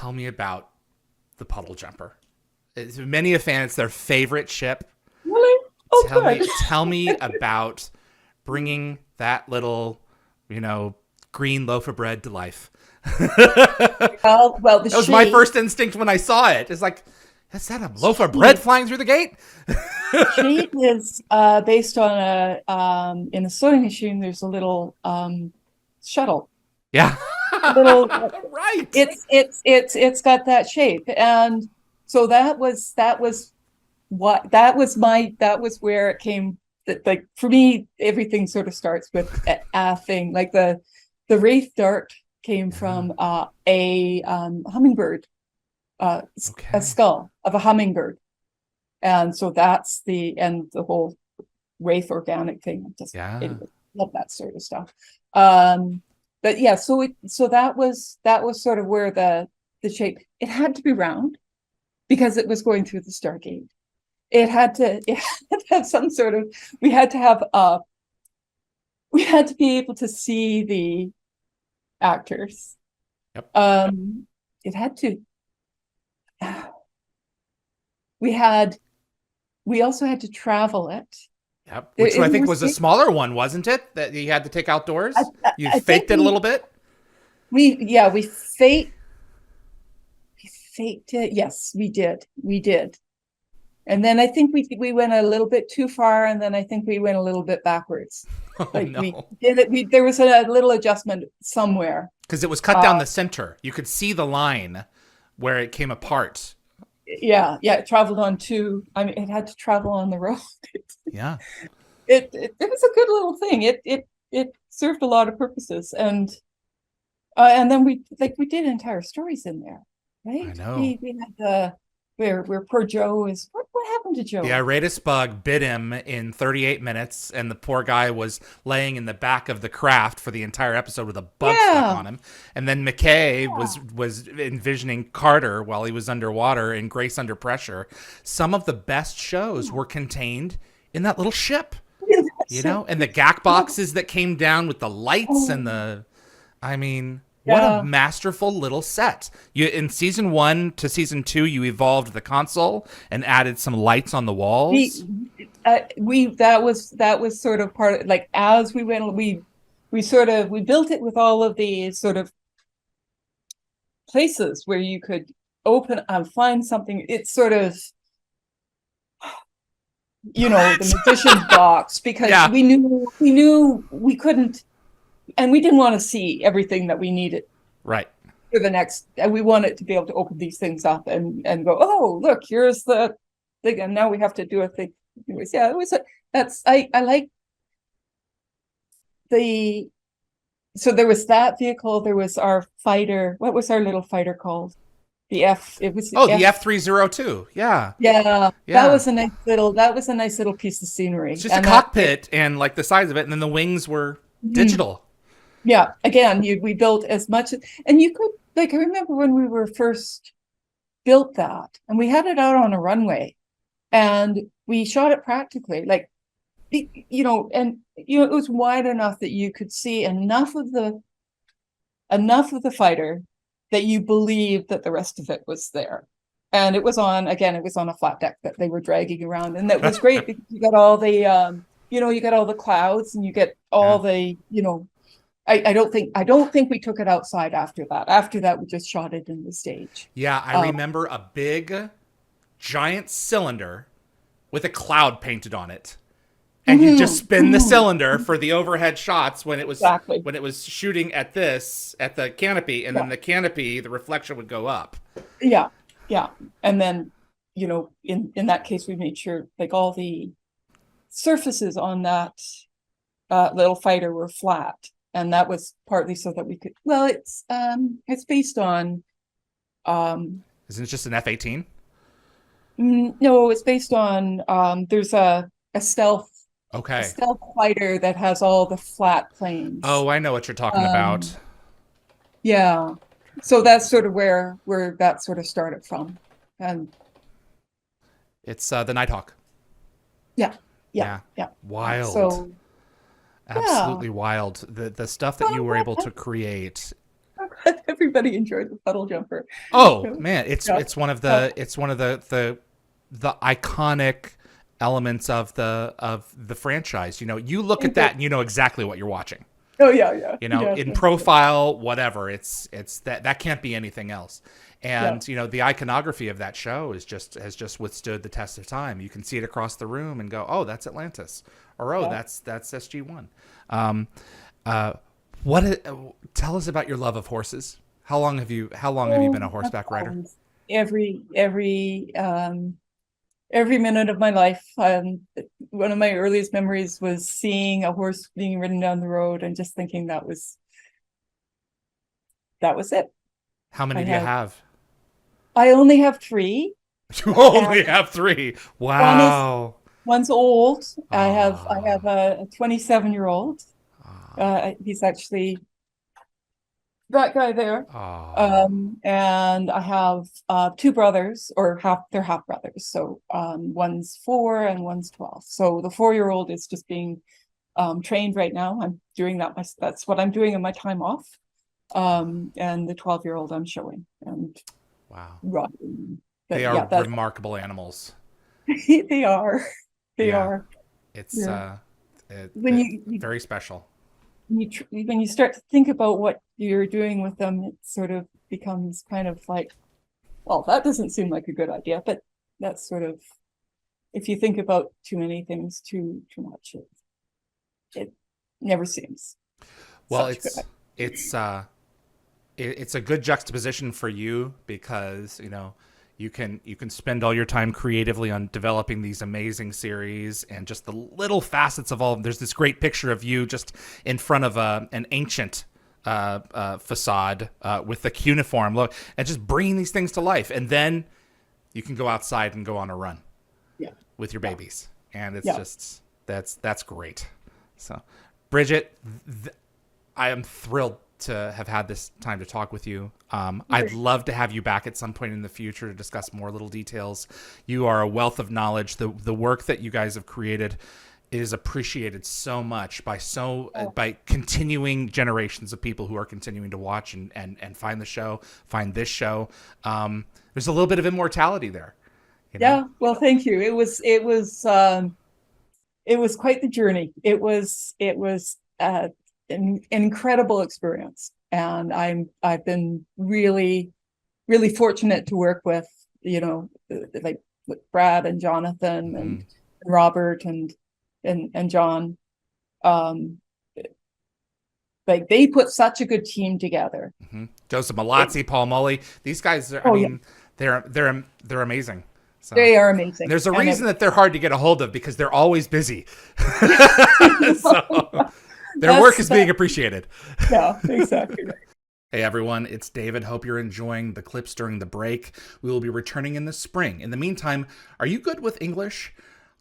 tell me about the puddle jumper. Many a fan, it's their favorite ship. Really? Oh, Tell good. me, tell me about bringing that little, you know, green loaf of bread to life. That Well, the was my shape, first instinct when I saw it. It's like, is that a loaf of bread shape, flying through the gate? the shape is based on in a sewing machine. There's a little shuttle, Yeah. little. Right. It's got that shape, and so that was what that was where it came. That, like, for me, everything sort of starts with a thing. Like the wraith dart came Yeah. from a hummingbird, a Okay. skull of a hummingbird, and so that's the whole wraith organic thing. Just Yeah. anyway, love that sort of stuff. Um, but yeah, so that was sort of where the shape. It had to be round because it was going through the Stargate. It had to have some sort of. We had to have we had to be able to see the actors. Yep. Um, it had to. We had. We also had to travel it. Yep. Which I There think was was a smaller one, wasn't it? That you had to take I, outdoors. I You I think faked it a little bit. we yeah we faked it. Yes, we did. And then I think we went a little bit too far, and then I think we went a little bit backwards. Oh Like we no. did it. There was a little adjustment somewhere. Because it was cut Uh, down the center. You could see the line where it came apart. yeah, yeah. It traveled on two. I mean, it had to travel on the road. Yeah. It was a good little thing. It served a lot of purposes, and then we did entire stories in there, I right? know. We had the where poor Joe is. What happened to The Joe? Iratus bug bit him in 38 minutes, and the poor guy was laying in the back of the craft for the entire episode with a bug stuck Yeah, on him. And then McKay yeah. was envisioning Carter while he was underwater in Grace Under Pressure. Some of the best shows were contained in that little ship, Yeah, you that's it. know, and the gack Yeah. boxes that came down with the lights Oh, and the I mean, what a yeah. masterful little set. You in season 1 to season 2 you evolved the console and added some lights on the We walls. we that was sort of part of, like, as we went, we sort of we built it with all of these sort of places where you could open find something. It's sort of, the Right. magician's box, because Yeah. we knew we couldn't, and we didn't want to see everything that we needed Right. for the next, and we wanted to be able to open these things up and go, oh, look, here's the thing, and now we have to do a thing. Anyways, yeah, it was that's I like the so there was that vehicle, there was our fighter. What was our little fighter called? It was the Oh, the F. F302. Yeah. Yeah, Yeah. that was a nice little piece of It's scenery. just a And that it, cockpit and like the size of it and then the wings were mhm. digital. Yeah, again, we built as much, and you could, like, I remember when we were first built that, and we had it out on a runway, and we shot it practically, like, and it was wide enough that you could see enough of the fighter that you believed that the rest of it was there. And it was on a flat deck that they were dragging around. And that was great because you got all you got all the clouds, and you get Yeah. all I don't think we took it outside after that. After that, we just shot it in the stage. Yeah, I Um, remember a big giant cylinder with a cloud painted on it. And you just mhm, spin the mhm, cylinder for the overhead shots exactly. when it was shooting at the canopy, and Yeah. then the canopy the reflection would go up. Yeah. Yeah. And then, in that case, we made sure, like, all the surfaces on that little fighter were flat, and that was partly so that we could. Well, it's based on Isn't it just an F-18? no, it's based on there's a stealth a Okay. stealth fighter that has all the flat planes. Oh, I know what you're talking about. Um, yeah, so that's sort of where that sort of started from, and It's the Nighthawk. yeah, yeah, Yeah. yeah. Wild. So yeah, Absolutely wild. The stuff that well, you were able to create. Everybody enjoyed the puddle jumper. Oh So, man, yeah. it's one of Uh, the iconic elements of the franchise. You know, you look at okay. that and you know exactly what you're watching. Oh yeah, yeah, You know, yeah, in yeah, profile, whatever, it's that can't be anything else. yeah, And you know, the iconography of that show has just withstood the test of time. You can see it across the room and go, oh, that's Atlantis, or oh, yeah. that's SG1. Um, uh, what? Tell us about your love of horses. How long have you been Oh, a that's horseback rider? always every minute of my life. One of my earliest memories was seeing a horse being ridden down the road and just thinking that was it. How many I do you have have? I only have three, You and only have three. one is Wow. one's old. I have Ah, a 27-year-old. ah, He's actually that guy there. ah. And I have two brothers, or they're half brothers. So one's 4 and one's 12. So the 4-year-old is just being trained right now. I'm doing that. That's what I'm doing in my time off. And the 12-year-old I'm showing and Wow. riding. They But are yeah, that's remarkable animals. they are. They Yeah. are. It's Yeah. When it, you very special. when you start to think about what you're doing with them, it sort of becomes kind of like, well, that doesn't seem like a good idea, but that's sort of, if you think about too many things too much, it never seems Well, such a good idea. it's it's a good juxtaposition for you because you know you can spend all your time creatively on developing these amazing series and just the little facets of all of them. There's this great picture of you just in front of an ancient facade with the cuneiform look and just bringing these things to life, and then you can go outside and go on a run Yeah, with your yeah, babies, and it's yeah. just that's great. So, Bridget, I am thrilled to have had this time to talk with you. I'd Great. love to have you back at some point in the future to discuss more little details. You are a wealth of knowledge. The work that you guys have created is appreciated so much by Oh, by continuing generations of people who are continuing to watch and find the show, find this show. There's a little bit of immortality there, you know. yeah. Well, thank you. It was quite the journey. It was an incredible experience, and I've been really fortunate to work with, like with Brad and Jonathan Mm-hmm. and Robert and John. Um, like they put such a good team together. Mm-hmm. Joseph It, Malazzi, Paul Mully. These guys are, I oh yeah, mean, they're amazing. So they are and amazing, there's a and reason that they're hard to get a hold of because they're always busy. So their work is being that, appreciated. yeah, exactly right. Hey everyone, it's David. Hope you're enjoying the clips during the break. We will be returning in the spring. In the meantime, are you good with English?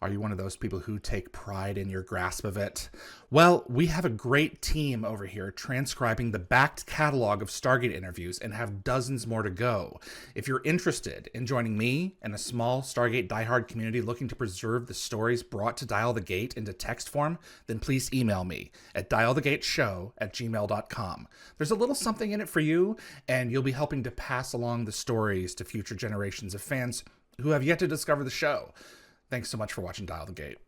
Are you one of those people who take pride in your grasp of it? Well, we have a great team over here transcribing the backed catalog of Stargate interviews and have dozens more to go. If you're interested in joining me and a small Stargate diehard community looking to preserve the stories brought to Dial the Gate into text form, then please email me at dialthegateshow@gmail.com. There's a little something in it for you, and you'll be helping to pass along the stories to future generations of fans who have yet to discover the show. Thanks so much for watching Dial the Gate.